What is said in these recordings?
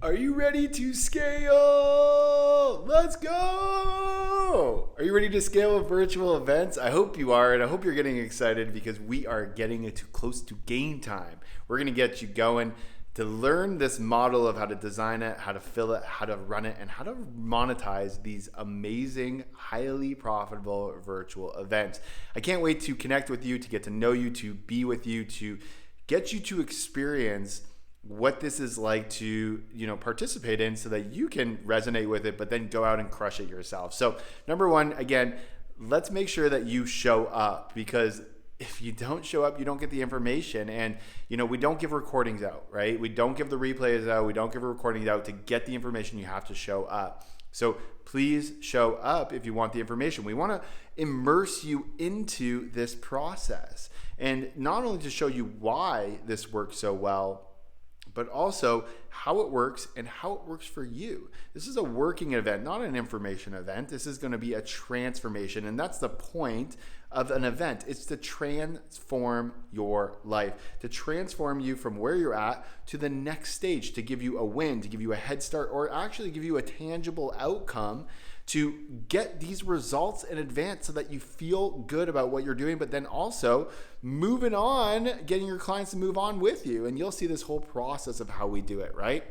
Are you ready to scale? Let's go! Are you ready to scale with virtual events? I hope you are, and I hope you're getting excited because we are getting it too close to game time. We're going to get you going to learn this model of how to design it, how to fill it, how to run it, and how to monetize these amazing, highly profitable virtual events. I can't wait to connect with you, to get to know you, to be with you, to get you to experience what this is like to, participate in so that you can resonate with it, but then go out and crush it yourself. So number one, again, let's make sure that you show up, because if you don't show up, you don't get the information. And, we don't give recordings out, right? We don't give the replays out. We don't give recordings out. To get the information, you have to show up. So please show up if you want the information. We want to immerse you into this process. And not only to show you why this works so well, but also how it works and how it works for you. This is a working event, not an information event. This is going to be a transformation, and that's the point of an event. It's to transform your life, to transform you from where you're at to the next stage, to give you a win, to give you a head start, or actually give you a tangible outcome to get these results in advance so that you feel good about what you're doing, but then also moving on, getting your clients to move on with you. And you'll see this whole process of how we do it, right?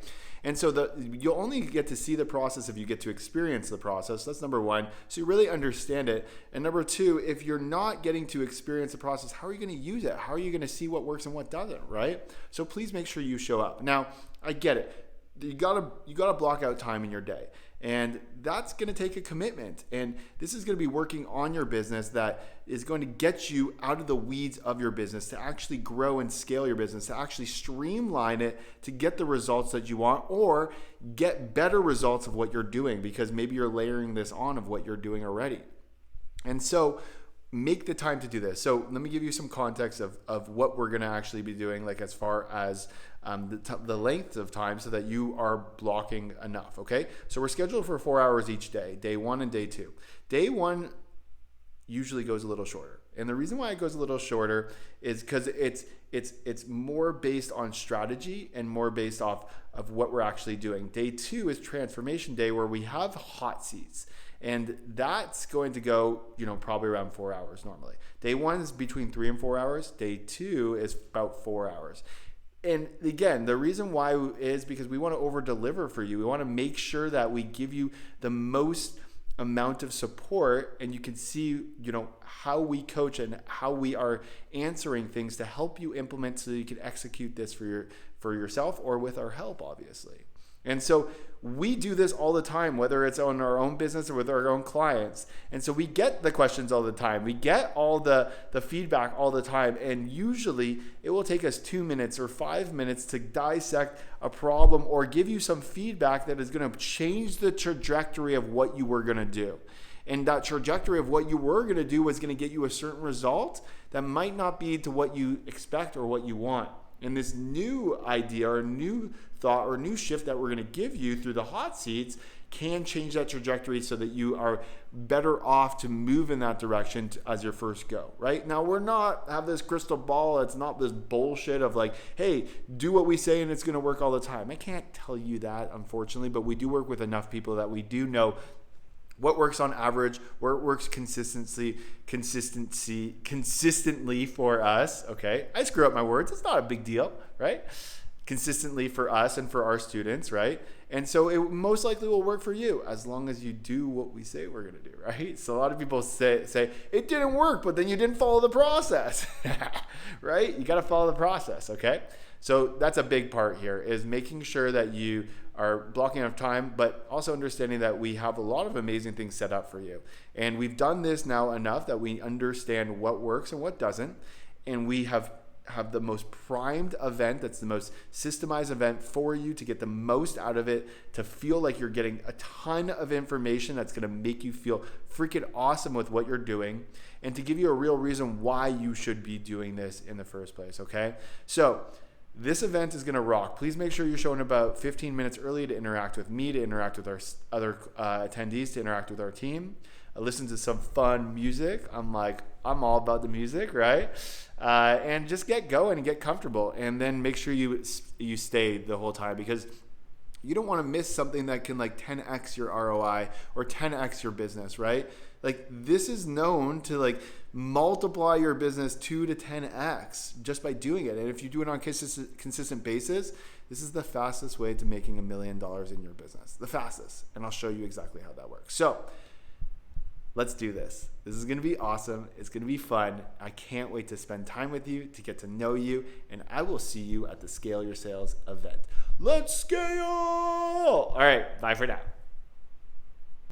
And so you'll only get to see the process if you get to experience the process. That's number one. So you really understand it. And number two, if you're not getting to experience the process, how are you going to use it? How are you going to see what works and what doesn't, right? So please make sure you show up. Now, I get it. You gotta block out time in your day. And that's going to take a commitment. And this is going to be working on your business that is going to get you out of the weeds of your business, to actually grow and scale your business, to actually streamline it, to get the results that you want, or get better results of what you're doing, because maybe you're layering this on of what you're doing already. And so make the time to do this. So let me give you some context of what we're going to actually be doing, like as far as the length of time, so that you are blocking enough, okay? So we're scheduled for 4 hours each day 1 and day 2. Day 1 usually goes a little shorter. And the reason why it goes a little shorter is because it's more based on strategy and more based off of what we're actually doing. Day 2 is transformation day, where we have hot seats. And that's going to go, probably around 4 hours normally. Day 1 is between 3 and 4 hours. Day 2 is about 4 hours. And again, the reason why is because we want to over deliver for you. We want to make sure that we give you the most amount of support, and you can see, how we coach and how we are answering things to help you implement so that you can execute this for yourself, or with our help, obviously. And so we do this all the time, whether it's on our own business or with our own clients. And so we get the questions all the time. We get all the feedback all the time. And usually it will take us 2 minutes or 5 minutes to dissect a problem or give you some feedback that is going to change the trajectory of what you were going to do. And that trajectory of what you were going to do was going to get you a certain result that might not be to what you expect or what you want. And this new idea or new thought or new shift that we're going to give you through the hot seats can change that trajectory so that you are better off to move in that direction as your first go, right? Now, we're not have this crystal ball. It's not this bullshit of like, hey, do what we say and it's going to work all the time. I can't tell you that, unfortunately, but we do work with enough people that we do know what works on average, where it works consistently for us, okay? I screw up my words. It's not a big deal, right? Consistently for us and for our students, right? And so it most likely will work for you as long as you do what we say we're going to do, right? So a lot of people say it didn't work, but then you didn't follow the process, right? You got to follow the process, okay? So that's a big part here, is making sure that you are blocking enough time, but also understanding that we have a lot of amazing things set up for you. And we've done this now enough that we understand what works and what doesn't. And we have the most primed event, that's the most systemized event for you to get the most out of it, to feel like you're getting a ton of information that's going to make you feel freaking awesome with what you're doing, and to give you a real reason why you should be doing this in the first place, okay? So this event is going to rock. Please make sure you're showing about 15 minutes early to interact with me, to interact with our other attendees, to interact with our team. Listen to some fun music. I'm all about the music, right? And just get going and get comfortable, and then make sure you stay the whole time, because You don't want to miss something that can like 10x your ROI or 10x your business, right? Like this is known to like multiply your business 2 to 10x just by doing it. And if you do it on a consistent basis, this is the fastest way to making $1 million in your business. The fastest. And I'll show you exactly how that works. So let's do this. This is going to be awesome. It's going to be fun. I can't wait to spend time with you, to get to know you, and I will see you at the Scale Your Sales event. Let's scale! All right, bye for now.